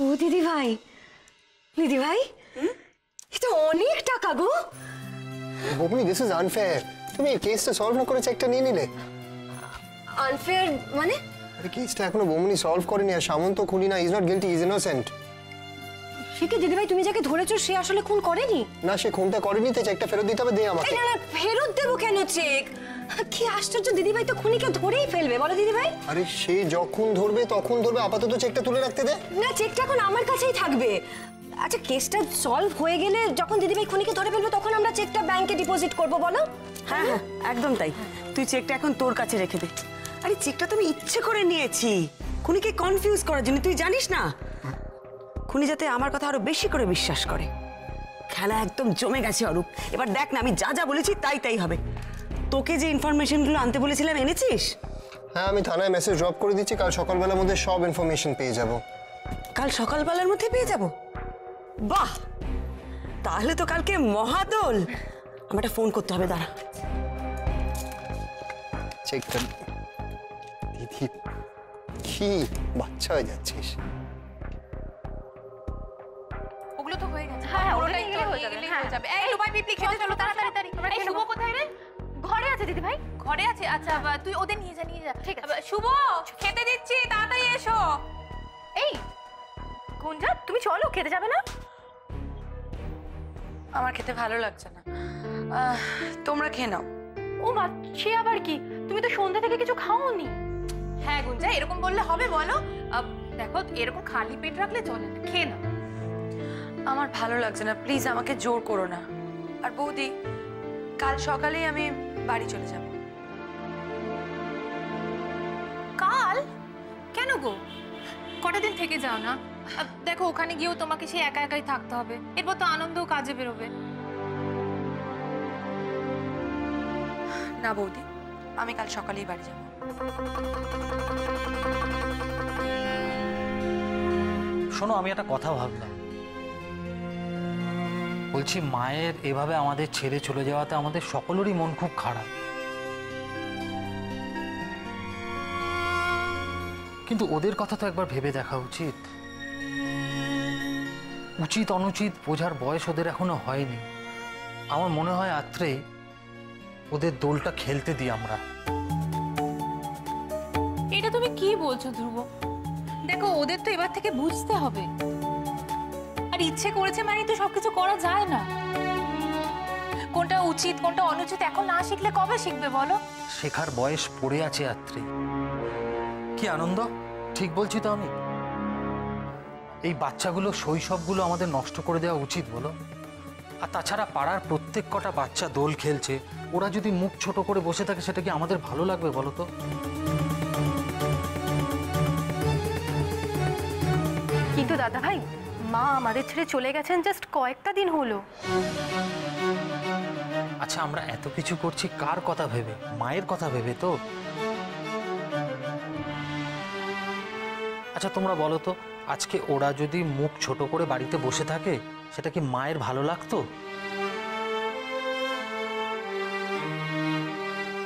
ও দিদি ভাই এটা অনেক টাকা গো। বকুনি, দিস ইজ আনফেয়ার। তুমি এই কেসটা সলভ না করে চেকটা নিয়ে নিলে। আনফেয়ার মানে? আরে কেসটা এখনো বকুনি সলভ করেনি, আর সামন্ত খুনি না, is not guilty, is innocent. সে কি দিদি ভাই, তুমি যাকে ধরেছো সে আসলে খুন করেনি? না, সে খুনটা করেনি, তো চেকটা ফেরত দিতে হবে। দে আমাকে। না না, ফেরত দেবো কেন চেক? কি আশ্চর্য, দিদি ভাই তো খুনিকে ধরেই ফেলবে, বলো দিদি ভাই। আরে সে যখন ধরবে তখন ধরবে, আপাতত চেকটা তুলে রাখতে দে। না, চেকটা এখন আমার কাছেই থাকবে। আচ্ছা, কেসটা সলভ হয়ে গেলে যখন দিদি ভাই খুনিকে ধরে ফেলবে তখন আমরা চেকটা ব্যাংকে ডিপোজিট করব, বলো? হ্যাঁ হ্যাঁ, একদম তাই। তুই চেকটা এখন তোর কাছে রেখে দে। আরে চেকটা তুমি ইচ্ছে করে নিয়েছি খুনিকে কনফিউজ করার জন্য, তুই জানিস না? খুনি যাতে আমার কথা আরো বেশি করে বিশ্বাস করে। খেলা একদম জমে গেছে অরূপ। এবার দেখ না, আমি যা যা বলেছি তাই তাই হবে। তোকে যে ইনফরমেশনগুলো আনতে বলেছিলাম এনেছিস? হ্যাঁ, আমি থানায় মেসেজ ড্রপ করে দিচ্ছি, কাল সকালবেলার মধ্যে সব ইনফরমেশন পেয়ে যাব। কাল সকালবেলার মধ্যে পেয়ে যাব? বাহ, তাহলে তো কালকে মহাদোল। আমার একটা ফোন করতে হবে, দাঁড়া। চেকটা দিদি, কি বাচ্চা হয়ে যাচ্ছিস? ওগুলো তো হয়ে গেছে। হ্যাঁ, ওটাই ওটাই তো হয়ে যাবে। হয়ে যাবে। এই লুবাই পিপলি খেতে চলো তাড়াতাড়ি। এই শুভ কোথায় রে? ঘরে আছে দিদি ভাই। ঘরে আছে? আচ্ছা, তুই ওদের নিয়ে যা। ঠিক আছে। শুভ, খেতে দিচ্ছি, তাড়াতাড়ি এসো। এই গুঞ্জা, তুমি চলো, খেতে যাবে না? আমার খেতে ভালো লাগছে না, তোমরা খেয়ে নাও। ও মা, সে আবার কি? তুমি তো সন্ধ্যা থেকে কিছু খাওনি। হ্যাঁ গুঞ্জা, এরকম বললে হবে বলো? দেখো, এরকম খালি পেট রাখলে চলে না, খেয়ে নাও। আমার ভালো লাগছে না, প্লিজ আমাকে জোর করো না। আর বৌদি, কাল সকালেই আমি বাড়ি চলে যাব। কাল? কেন গো? কটা দিন থেকে যাও না। দেখো, ওখানে গিয়েও তোমাকে সেই একা একাই থাকতে হবে। এরপর তো আনন্দও কাজে বেরোবে। না বৌদি, আমি কাল সকালেই বাড়ি যাব। শোনো, আমি একটা কথা ভাবলাম। বলছি, মায়ের এভাবে আমাদের ছেড়ে চলে যাওয়াতে আমাদের সকলেরই মন খুব খারাপ। কিন্তু ওদের কথা তো একবার ভেবে দেখা উচিত। উচিত অনুচিত বোঝার বয়স ওদের এখনো হয়নি। আমার মনে হয় আত্রে ওদের দোলটা খেলতে দিই আমরা। এটা তুমি কি বলছো ধ্রুব? দেখো, ওদের তো এবার থেকে বুঝতে হবে। আর ইচ্ছে করেছে মানে তো সবকিছু করা যায় না। কোনটা উচিত কোনটা অনুচিত এখন না শিখলে কবে শিখবে বলো? শেখার বয়স পড়ে আছে আত্রে। কি আনন্দ, ঠিক বলছি তো আমি? এই বাচ্চাগুলো শৈশবগুলো আমাদের নষ্ট করে দেওয়া উচিত বলো? আর তাছাড়া পাড়ার প্রত্যেক কটা বাচ্চা দোল খেলছে, ওরা যদি মুখ ছোট করে বসে থাকে সেটা কি আমাদের ভালো লাগবে বলো তো? কিন্তু দাদা ভাই, মা আমাদের ছেড়ে চলে গেছেন জাস্ট কয়েকটা দিন হলো। আচ্ছা, আমরা এত কিছু করছি কার কথা ভেবে? মায়ের কথা ভেবে তো। আচ্ছা তোমরা বলো তো, আজকে ওরা যদি মুখ ছোট করে বাড়িতে বসে থাকে সেটা কি মায়ের ভালো লাগতো?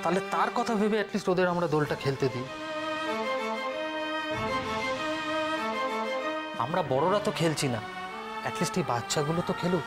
তাহলে তার কথা ভেবে অ্যাটলিস্ট ওদের আমরা দোলটা খেলতে দিই। আমরা বড়রা তো খেলছি না, অ্যাটলিস্ট এই বাচ্চাগুলো তো খেলুক।